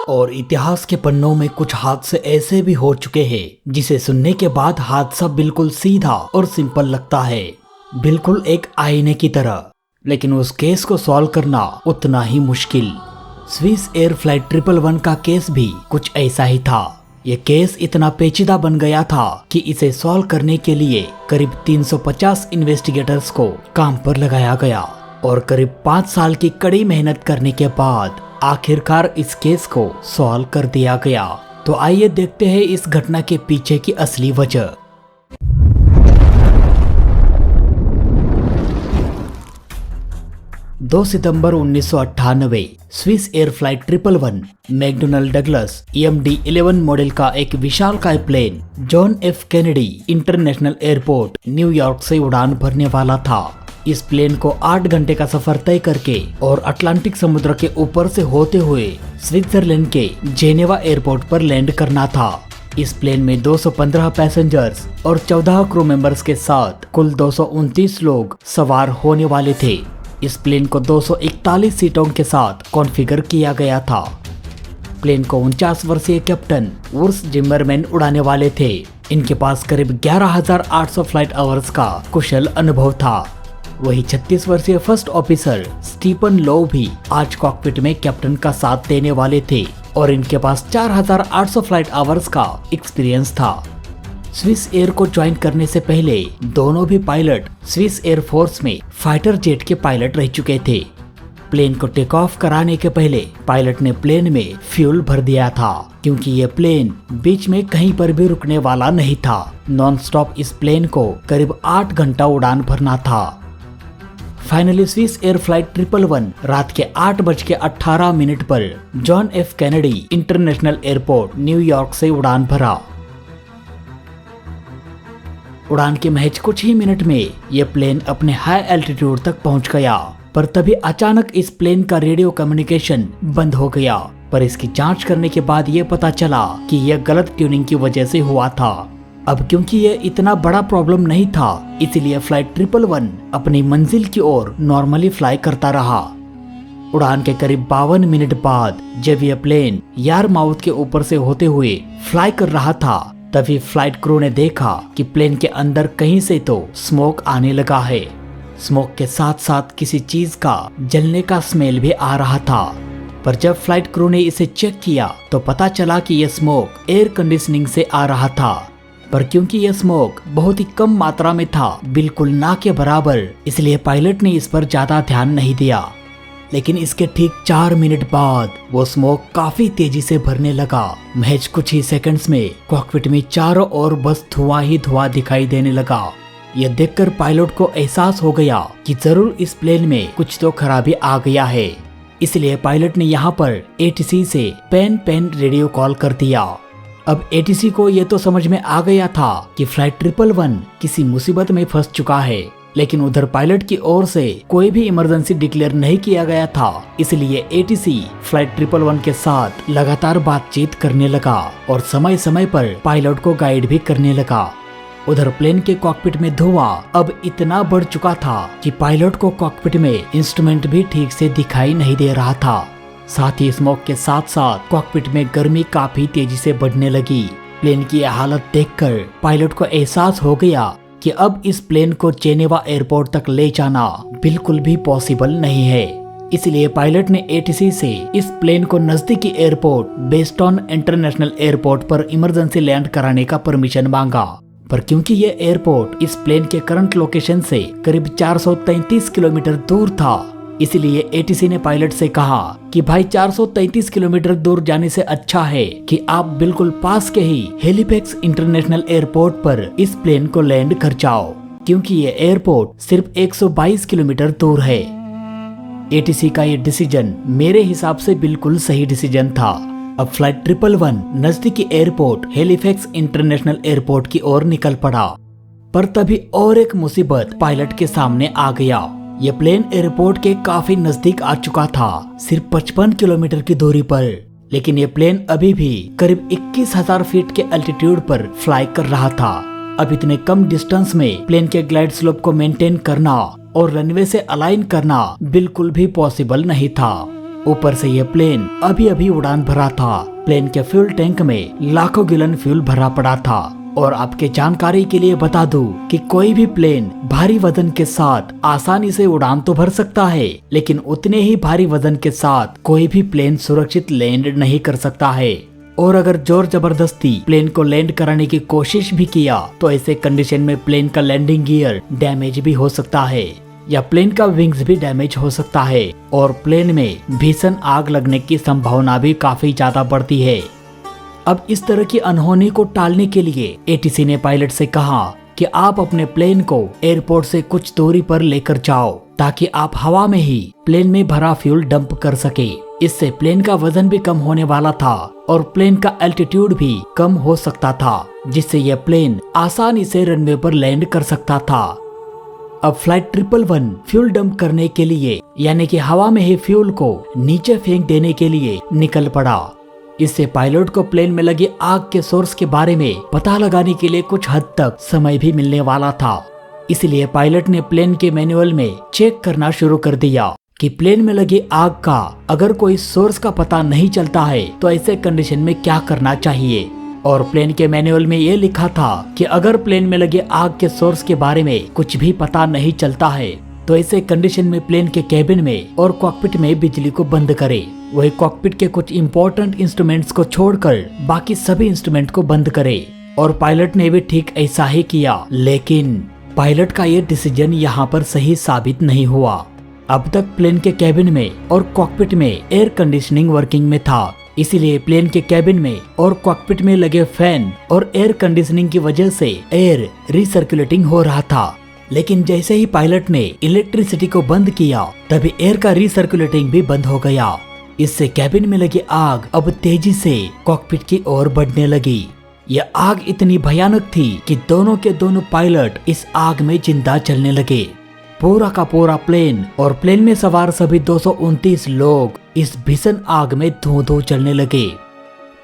और इतिहास के पन्नों में कुछ हादसे ऐसे भी हो चुके हैं जिसे सुनने के बाद हादसा बिल्कुल सीधा और सिंपल लगता है, बिल्कुल एक आईने की तरह, लेकिन उस केस को सॉल्व करना उतना ही मुश्किल। स्विस एयर फ्लाइट 111 का केस भी कुछ ऐसा ही था। ये केस इतना पेचीदा बन गया था कि इसे सॉल्व करने के लिए करीब 350 इन्वेस्टिगेटर्स को काम पर लगाया गया और करीब 5 साल की कड़ी मेहनत करने के बाद आखिरकार इस केस को सॉल्व कर दिया गया। तो आइए देखते हैं इस घटना के पीछे की असली वजह। दो सितंबर 1998 Swiss Air flight 111 McDonnell Douglas EMD-11 model का एक विशालकाय plane John F Kennedy International Airport New York से उड़ान भरने वाला था। इस प्लेन को 8 घंटे का सफर तय करके और अटलांटिक समुद्र के ऊपर से होते हुए स्विट्जरलैंड के जेनेवा एयरपोर्ट पर लैंड करना था। इस प्लेन में 215 पैसेंजर्स और 14 क्रू मेंबर्स के साथ कुल 229 लोग सवार होने वाले थे। इस प्लेन को 241 सीटों के साथ कॉन्फ़िगर किया गया था। प्लेन को 49 वर्षीय कैप्टन उर्स जिम्मरमैन उड़ाने वाले थे। इनके पास करीब 11,800 फ्लाइट आवर्स का कुशल अनुभव था। वही 36 वर्षीय फर्स्ट ऑफिसर स्टीफन लो भी आज कॉकपिट में कैप्टन का साथ देने वाले थे और इनके पास 4,800 फ्लाइट आवर्स का एक्सपीरियंस था। स्विस एयर को ज्वाइन करने से पहले दोनों भी पायलट स्विस एयर फोर्स में फाइटर जेट के पायलट रह चुके थे। प्लेन को टेक ऑफ कराने के पहले पायलट ने प्लेन में फ्यूल भर दिया था, क्योंकि ये प्लेन बीच में कहीं पर भी रुकने वाला नहीं था। नॉन स्टॉप इस प्लेन को करीब 8 घंटा उड़ान भरना था। फाइनली स्विस एयर फ्लाइट 111 रात के 8:18 पर John F Kennedy International Airport New York से उड़ान भरा। उड़ान के महज कुछ ही मिनट में यह प्लेन अपने हाई एल्टीट्यूड तक पहुंच गया, पर तभी अचानक इस प्लेन का रेडियो कम्युनिकेशन बंद हो गया। पर इसकी जांच करने के बाद यह पता चला कि यह गलत ट्यूनिंग की वजह से हुआ था। अब क्योंकि यह इतना बड़ा प्रॉब्लम नहीं था, इसलिए फ्लाइट 111 अपनी मंजिल की ओर नॉर्मली फ्लाई करता रहा। उड़ान के करीब 52 मिनट बाद जब यह प्लेन यारमाउथ के ऊपर से होते हुए फ्लाई कर रहा था, तभी फ्लाइट क्रू ने देखा कि प्लेन के अंदर कहीं से तो स्मोक आने लगा है। स्मोक के साथ साथ किसी चीज का जलने का स्मेल भी आ रहा था। पर जब फ्लाइट क्रू ने इसे चेक किया तो पता चला कि यह स्मोक एयर कंडीशनिंग से आ रहा था। पर क्योंकि यह स्मोक बहुत ही कम मात्रा में था, बिल्कुल ना के बराबर, इसलिए पायलट ने इस पर ज्यादा ध्यान नहीं दिया। लेकिन इसके ठीक 4 मिनट बाद वो स्मोक काफी तेजी से भरने लगा। महज कुछ ही सेकंड्स में कॉकपिट में चारों ओर बस धुआं ही धुआं दिखाई देने लगा। यह देखकर पायलट को एहसास हो गया कि जरूर इस प्लेन में कुछ तो खराबी आ गया है। इसलिए पायलट ने यहाँ पर ATC से पेन रेडियो कॉल कर दिया। अब ATC को ये तो समझ में आ गया था कि फ्लाइट 111 किसी मुसीबत में फंस चुका है, लेकिन उधर पायलट की ओर से कोई भी इमरजेंसी डिक्लेयर नहीं किया गया था। इसलिए ATC फ्लाइट 111 के साथ लगातार बातचीत करने लगा और समय समय पर पायलट को गाइड भी करने लगा। उधर प्लेन के कॉकपिट में धुआं अब इतना बढ़ चुका था कि पायलट को कॉकपिट में इंस्ट्रूमेंट भी ठीक से दिखाई नहीं दे रहा था। साथ ही स्मोक के साथ साथ कॉकपिट में गर्मी काफी तेजी से बढ़ने लगी। प्लेन की यह हालत देखकर पायलट को एहसास हो गया कि अब इस प्लेन को जेनेवा एयरपोर्ट तक ले जाना बिल्कुल भी पॉसिबल नहीं है। इसलिए पायलट ने ATC से इस प्लेन को नजदीकी एयरपोर्ट बेस्टन इंटरनेशनल एयरपोर्ट पर इमरजेंसी लैंड कराने का परमिशन मांगा। पर क्योंकि यह एयरपोर्ट इस प्लेन के करंट लोकेशन से करीब 433 किलोमीटर दूर था, इसलिए ATC ने पायलट से कहा कि भाई 433 किलोमीटर दूर जाने से अच्छा है कि आप बिल्कुल पास के ही हेलीफैक्स इंटरनेशनल एयरपोर्ट पर इस प्लेन को लैंड कर जाओ, क्योंकि ये एयरपोर्ट सिर्फ 122 किलोमीटर दूर है। ATC का ये डिसीजन मेरे हिसाब से बिल्कुल सही डिसीजन था। अब फ्लाइट 111 नजदीकी एयरपोर्ट हेलीफैक्स इंटरनेशनल एयरपोर्ट की ओर निकल पड़ा। पर तभी और एक मुसीबत पायलट के सामने आ गया। यह प्लेन एयरपोर्ट के काफी नजदीक आ चुका था, सिर्फ 55 किलोमीटर की दूरी पर, लेकिन यह प्लेन अभी भी करीब 21,000 फीट के एल्टीट्यूड पर फ्लाई कर रहा था। अब इतने कम डिस्टेंस में प्लेन के ग्लाइड स्लोप को मेंटेन करना और रनवे से अलाइन करना बिल्कुल भी पॉसिबल नहीं था। ऊपर से ये प्लेन अभी अभी उड़ान भरा था। प्लेन के फ्यूल टैंक में लाखों गैलन फ्यूल भरा पड़ा था। और आपके जानकारी के लिए बता दूं कि कोई भी प्लेन भारी वजन के साथ आसानी से उड़ान तो भर सकता है, लेकिन उतने ही भारी वजन के साथ कोई भी प्लेन सुरक्षित लैंड नहीं कर सकता है। और अगर जोर जबरदस्ती प्लेन को लैंड कराने की कोशिश भी किया तो ऐसे कंडीशन में प्लेन का लैंडिंग गियर डैमेज भी हो सकता है या प्लेन का विंग्स भी डैमेज हो सकता है और प्लेन में भीषण आग लगने की संभावना भी काफी ज्यादा बढ़ती है। अब इस तरह की अनहोनी को टालने के लिए एटीसी ने पायलट से कहा कि आप अपने प्लेन को एयरपोर्ट से कुछ दूरी पर लेकर जाओ ताकि आप हवा में ही प्लेन में भरा फ्यूल डंप कर सके। इससे प्लेन का वजन भी कम होने वाला था और प्लेन का एल्टीट्यूड भी कम हो सकता था, जिससे यह प्लेन आसानी से रनवे पर लैंड कर सकता था। अब फ्लाइट 111 फ्यूल डंप करने के लिए यानी कि हवा में ही फ्यूल को नीचे फेंक देने के लिए निकल पड़ा। इससे पायलट को प्लेन में लगी आग के सोर्स के बारे में पता लगाने के लिए कुछ हद तक समय भी मिलने वाला था। इसलिए पायलट ने प्लेन के मैनुअल में चेक करना शुरू कर दिया कि प्लेन में लगी आग का अगर कोई सोर्स का पता नहीं चलता है तो ऐसे कंडीशन में क्या करना चाहिए। और प्लेन के मैनुअल में ये लिखा था कि अगर प्लेन में लगे आग के सोर्स के बारे में कुछ भी पता नहीं चलता है तो ऐसे कंडीशन में प्लेन के कैबिन में और कॉकपिट में बिजली को बंद करे। वही कॉकपिट के कुछ इम्पोर्टेंट इंस्ट्रूमेंट्स को छोड़कर बाकी सभी इंस्ट्रूमेंट को बंद करे। और पायलट ने भी ठीक ऐसा ही किया, लेकिन पायलट का ये डिसीजन यहाँ पर सही साबित नहीं हुआ। अब तक प्लेन के कैबिन में और कॉकपिट में एयर कंडीशनिंग वर्किंग में था, इसीलिए प्लेन के कैबिन में और कॉकपिट में लगे फैन और एयर कंडीशनिंग की वजह से एयर रिसर्कुलेटिंग हो रहा था। लेकिन जैसे ही पायलट ने इलेक्ट्रिसिटी को बंद किया तभी एयर का रिसर्कुलेटिंग भी बंद हो गया। इससे कैबिन में लगी आग अब तेजी से कॉकपिट की ओर बढ़ने लगी। यह आग इतनी भयानक थी कि दोनों के दोनों पायलट इस आग में जिंदा जलने लगे। पूरा का पूरा प्लेन और प्लेन में सवार सभी 229 लोग इस भीषण आग में धुआं जलने लगे।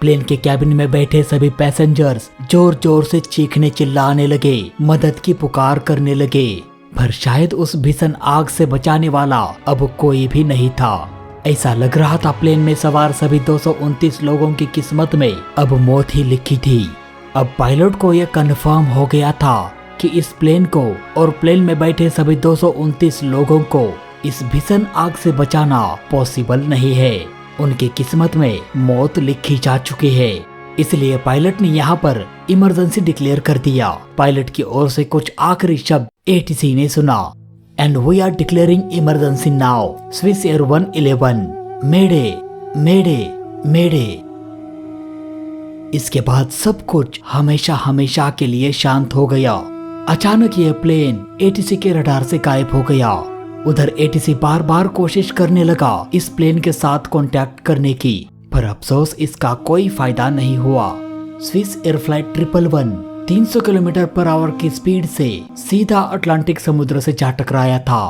प्लेन के कैबिन में बैठे सभी पैसेंजर्स जोर जोर से चीखने चिल्लाने लगे, मदद की पुकार करने लगे, पर शायद उस भीषण आग से बचाने वाला अब कोई भी नहीं था। ऐसा लग रहा था प्लेन में सवार सभी 229 लोगों की किस्मत में अब मौत ही लिखी थी। अब पायलट को यह कंफर्म हो गया था कि इस प्लेन को और प्लेन में बैठे सभी 229 लोगों को इस भीषण आग से बचाना पॉसिबल नहीं है। उनकी किस्मत में मौत लिखी जा चुकी है। इसलिए पायलट ने यहाँ पर इमरजेंसी डिक्लेयर कर दिया। पायलट की ओर से कुछ आखिरी शब्द एटीसी ने सुना, and we are declaring emergency now, Swiss Air 111, mayday mayday mayday. इसके बाद सब कुछ हमेशा हमेशा के लिए शांत हो गया। अचानक यह प्लेन एटीसी के रडार से गायब हो गया। उधर एटीसी बार बार कोशिश करने लगा इस प्लेन के साथ कांटेक्ट करने की, पर अफसोस इसका कोई फायदा नहीं हुआ। Swiss Air flight 111 300 kilometre per hour की स्पीड से सीधा अटलांटिक समुद्र से जा टकराया था।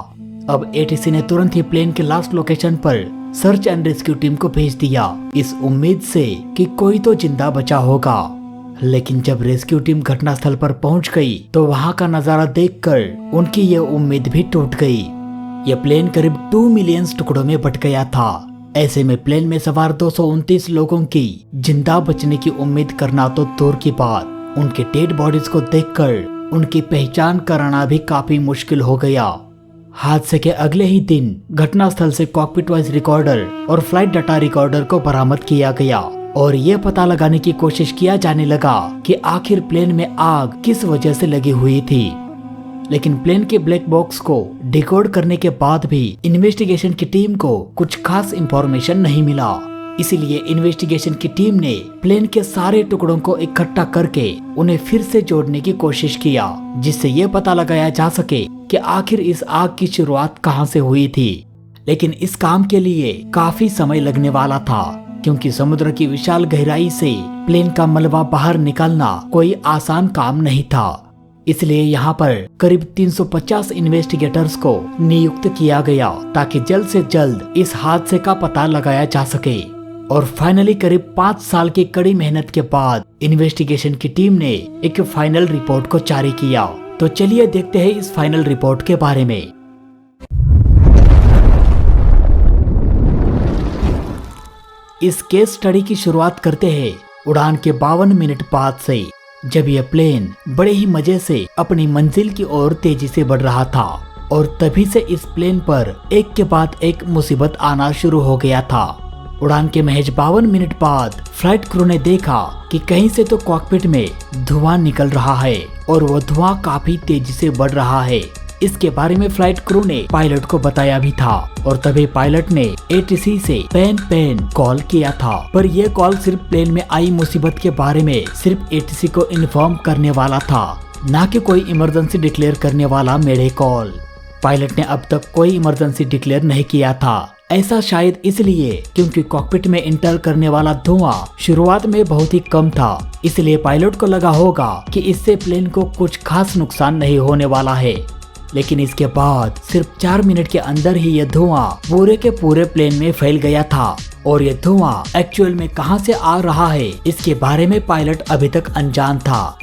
अब एटीसी ने तुरंत ही प्लेन के लास्ट लोकेशन पर सर्च एंड रेस्क्यू टीम को भेज दिया, इस उम्मीद से कि कोई तो जिंदा बचा होगा। लेकिन जब रेस्क्यू टीम घटनास्थल पर पहुंच गई तो वहां का नजारा देखकर उनकी यह उम्मीद भी टूट गई। यह प्लेन करीब 2 मिलियन टुकड़ों में बट गया था। ऐसे में प्लेन में सवार 229 लोगों की जिंदा बचने की उम्मीद करना तो दूर की बात, उनके डेड बॉडीज को देखकर उनकी पहचान कराना भी काफी मुश्किल हो गया। हादसे के अगले ही दिन घटनास्थल से कॉकपिट वॉइस रिकॉर्डर और फ्लाइट डाटा रिकॉर्डर को बरामद किया गया और ये पता लगाने की कोशिश किया जाने लगा कि आखिर प्लेन में आग किस वजह से लगी हुई थी। लेकिन प्लेन के ब्लैक बॉक्स को डिकोड करने के बाद भी इन्वेस्टिगेशन की टीम को कुछ खास इंफॉर्मेशन नहीं मिला। इसीलिए इन्वेस्टिगेशन की टीम ने प्लेन के सारे टुकड़ों को इकट्ठा करके उन्हें फिर से जोड़ने की कोशिश किया, जिससे ये पता लगाया जा सके कि आखिर इस आग की शुरुआत कहां से हुई थी। लेकिन इस काम के लिए काफी समय लगने वाला था, क्योंकि समुद्र की विशाल गहराई से प्लेन का मलबा बाहर निकालना कोई आसान काम नहीं था। इसलिए यहाँ पर करीब 350 इन्वेस्टिगेटर्स को नियुक्त किया गया ताकि जल्द से जल्द इस हादसे का पता लगाया जा सके। और फाइनली करीब 5 साल की कड़ी मेहनत के बाद इन्वेस्टिगेशन की टीम ने एक फाइनल रिपोर्ट को जारी किया। तो चलिए देखते हैं इस फाइनल रिपोर्ट के बारे में। इस केस स्टडी की शुरुआत करते हैं उड़ान के 52 मिनट बाद से, जब यह प्लेन बड़े ही मजे से अपनी मंजिल की ओर तेजी से बढ़ रहा था और तभी से इस प्लेन पर एक के बाद एक मुसीबत आना शुरू हो गया था। उड़ान के महज 52 मिनट बाद फ्लाइट क्रू ने देखा कि कहीं से तो कॉकपिट में धुआं निकल रहा है और वो धुआं काफी तेजी से बढ़ रहा है। इसके बारे में फ्लाइट क्रू ने पायलट को बताया भी था और तभी पायलट ने एटीसी से पेन कॉल किया था, पर यह कॉल सिर्फ प्लेन में आई मुसीबत के बारे में सिर्फ एटीसी को इन्फॉर्म करने वाला था, न कि कोई इमरजेंसी डिक्लेयर करने वाला मेरे कॉल। पायलट ने अब तक कोई इमरजेंसी डिक्लेयर नहीं किया था, ऐसा शायद इसलिए क्योंकि कॉकपिट में इंटर करने वाला धुआं शुरुआत में बहुत ही कम था, इसलिए पायलट को लगा होगा कि इससे प्लेन को कुछ खास नुकसान नहीं होने वाला है। लेकिन इसके बाद सिर्फ 4 मिनट के अंदर ही यह धुआं पूरे के पूरे प्लेन में फैल गया था और यह धुआं एक्चुअल में कहां से आ रहा है इसके बारे में पायलट अभी तक अनजान था।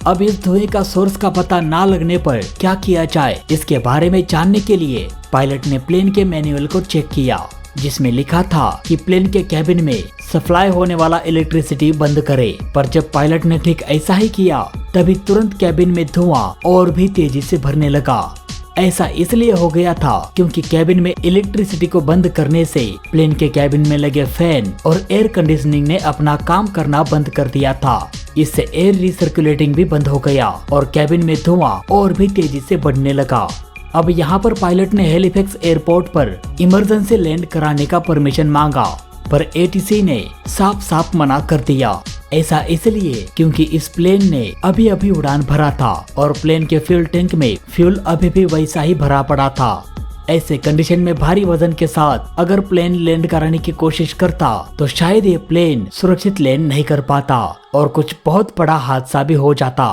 अब इस धुएं का सोर्स का पता ना लगने पर क्या किया जाए, इसके बारे में जानने के लिए पायलट ने प्लेन के मैनुअल को चेक किया, जिसमें लिखा था कि प्लेन के कैबिन में सप्लाई होने वाला इलेक्ट्रिसिटी बंद करे। पर जब पायलट ने ठीक ऐसा ही किया तभी तुरंत कैबिन में धुआं और भी तेजी से भरने लगा। ऐसा इसलिए हो गया था क्योंकि कैबिन में इलेक्ट्रिसिटी को बंद करने से प्लेन के कैबिन में लगे फैन और एयर कंडीशनिंग ने अपना काम करना बंद कर दिया था। इससे एयर रिसर्कुलेटिंग भी बंद हो गया और कैबिन में धुआं और भी तेजी से बढ़ने लगा। अब यहाँ पर पायलट ने हैलिफैक्स एयरपोर्ट पर इमरजेंसी लैंड कराने का परमिशन मांगा, पर एटीसी ने साफ साफ मना कर दिया। ऐसा इसलिए क्योंकि इस प्लेन ने अभी अभी उड़ान भरा था और प्लेन के फ्यूल टैंक में फ्यूल अभी भी वैसा ही भरा पड़ा था। ऐसे कंडीशन में भारी वजन के साथ अगर प्लेन लैंड कराने की कोशिश करता तो शायद ये प्लेन सुरक्षित लैंड नहीं कर पाता और कुछ बहुत बड़ा हादसा भी हो जाता।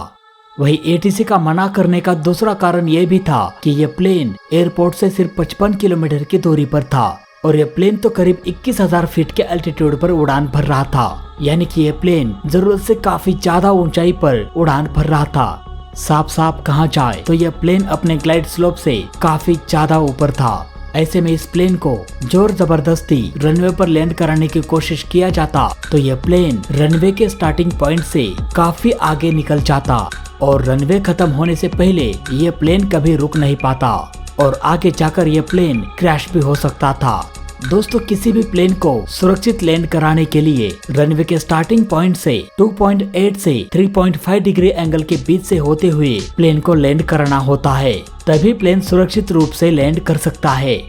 वही एटीसी का मना करने का दूसरा कारण ये भी था कि ये प्लेन एयरपोर्ट से सिर्फ 55 किलोमीटर की दूरी पर था और ये प्लेन तो करीब 21,000 फीट के एल्टीट्यूड पर उड़ान भर रहा था, यानी कि ये प्लेन जरूरत से काफी ज्यादा ऊंचाई पर उड़ान भर रहा था। साफ साफ कहा जाए तो यह प्लेन अपने ग्लाइड स्लोप से काफी ज्यादा ऊपर था। ऐसे में इस प्लेन को जोर जबरदस्ती रनवे पर लैंड कराने की कोशिश किया जाता तो यह प्लेन रनवे के स्टार्टिंग पॉइंट से काफी आगे निकल जाता और रनवे खत्म होने से पहले ये प्लेन कभी रुक नहीं पाता और आगे जाकर ये प्लेन क्रैश भी हो सकता था। दोस्तों, किसी भी प्लेन को सुरक्षित लैंड कराने के लिए रनवे के स्टार्टिंग पॉइंट से 2.8 से 3.5 डिग्री एंगल के बीच से होते हुए प्लेन को लैंड कराना होता है, तभी प्लेन सुरक्षित रूप से लैंड कर सकता है।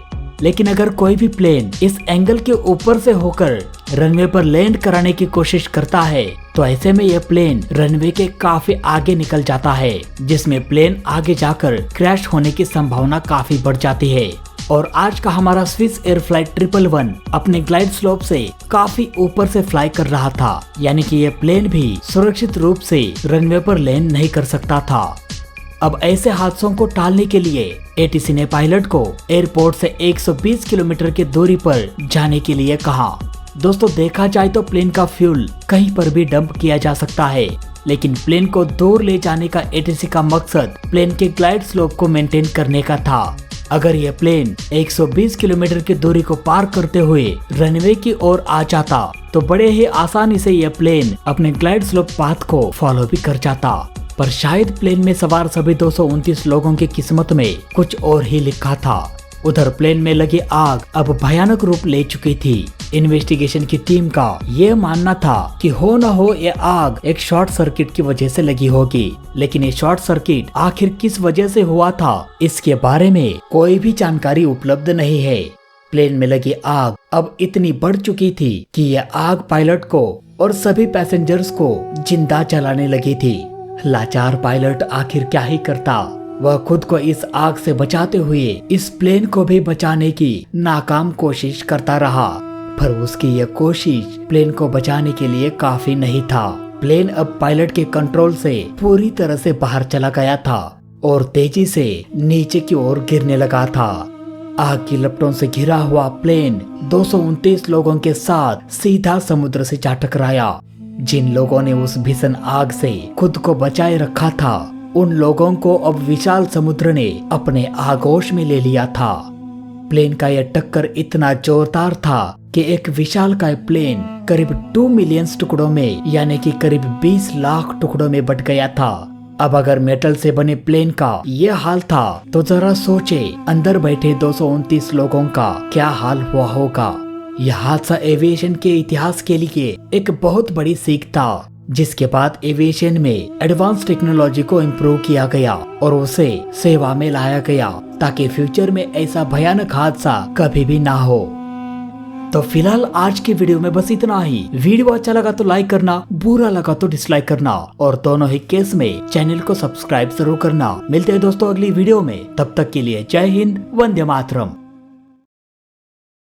लेकिन अगर कोई भी प्लेन इस एंगल के ऊपर से होकर रनवे पर लैंड कराने की कोशिश करता है तो ऐसे में यह प्लेन रनवे के काफी आगे निकल जाता है, जिसमें प्लेन आगे जाकर क्रैश होने की संभावना काफी बढ़ जाती है। और आज का हमारा स्विस एयर फ्लाइट 111 अपने ग्लाइड स्लोप से काफी ऊपर से फ्लाई कर रहा था, यानी कि यह प्लेन भी सुरक्षित रूप से रनवे पर लैंड नहीं कर सकता था। अब ऐसे हादसों को टालने के लिए एटीसी ने पायलट को एयरपोर्ट से 120 किलोमीटर की दूरी पर जाने के लिए कहा। दोस्तों, देखा जाए तो प्लेन का फ्यूल कहीं पर भी डंप किया जा सकता है, लेकिन प्लेन को दूर ले जाने का एटीसी का मकसद प्लेन के ग्लाइड स्लोप को मेंटेन करने का था। अगर यह प्लेन 120 किलोमीटर की दूरी को पार करते हुए रनवे की ओर आ जाता तो बड़े ही आसानी से यह प्लेन अपने ग्लाइड स्लोप पाथ को फॉलो भी कर जाता। पर शायद प्लेन में सवार सभी 229 लोगों की किस्मत में कुछ और ही लिखा था। उधर प्लेन में लगी आग अब भयानक रूप ले चुकी थी। इन्वेस्टिगेशन की टीम का ये मानना था कि हो न हो ये आग एक शॉर्ट सर्किट की वजह से लगी होगी, लेकिन ये शॉर्ट सर्किट आखिर किस वजह से हुआ था इसके बारे में कोई भी जानकारी उपलब्ध नहीं है। प्लेन में लगी आग अब इतनी बढ़ चुकी थी कि यह आग पायलट को और सभी पैसेंजर्स को जिंदा जलाने लगी थी। लाचार पायलट आखिर क्या ही करता। वह खुद को इस आग से बचाते हुए इस प्लेन को भी बचाने की नाकाम कोशिश करता रहा, पर उसकी यह कोशिश प्लेन को बचाने के लिए काफी नहीं था। प्लेन अब पायलट के कंट्रोल से पूरी तरह से बाहर चला गया था और तेजी से नीचे की ओर गिरने लगा था। आग की लपटों से घिरा हुआ प्लेन 229 लोगों के साथ सीधा समुद्र से जा टकराया। जिन लोगों ने उस भीषण आग से खुद को बचाए रखा था, उन लोगों को अब विशाल समुद्र ने अपने आगोश में ले लिया था। प्लेन का यह टक्कर इतना जोरदार था कि एक विशालकाय प्लेन करीब 2 मिलियन टुकड़ों में यानी कि करीब 20 लाख टुकड़ों में बट गया था। अब अगर मेटल से बने प्लेन का ये हाल था तो जरा सोचे अंदर बैठे 229 लोगों का क्या हाल हुआ होगा। यह हादसा एविएशन के इतिहास के लिए एक बहुत बड़ी सीख था, जिसके बाद एविएशन में एडवांस टेक्नोलॉजी को इम्प्रूव किया गया और उसे सेवा में लाया गया ताकि फ्यूचर में ऐसा भयानक हादसा कभी भी ना हो। तो फिलहाल आज की वीडियो में बस इतना ही। वीडियो अच्छा लगा तो लाइक करना, बुरा लगा तो डिसलाइक करना और दोनों ही केस में चैनल को सब्सक्राइब जरूर करना। मिलते हैं दोस्तों अगली वीडियो में, तब तक के लिए जय हिंद, वंदे मातरम।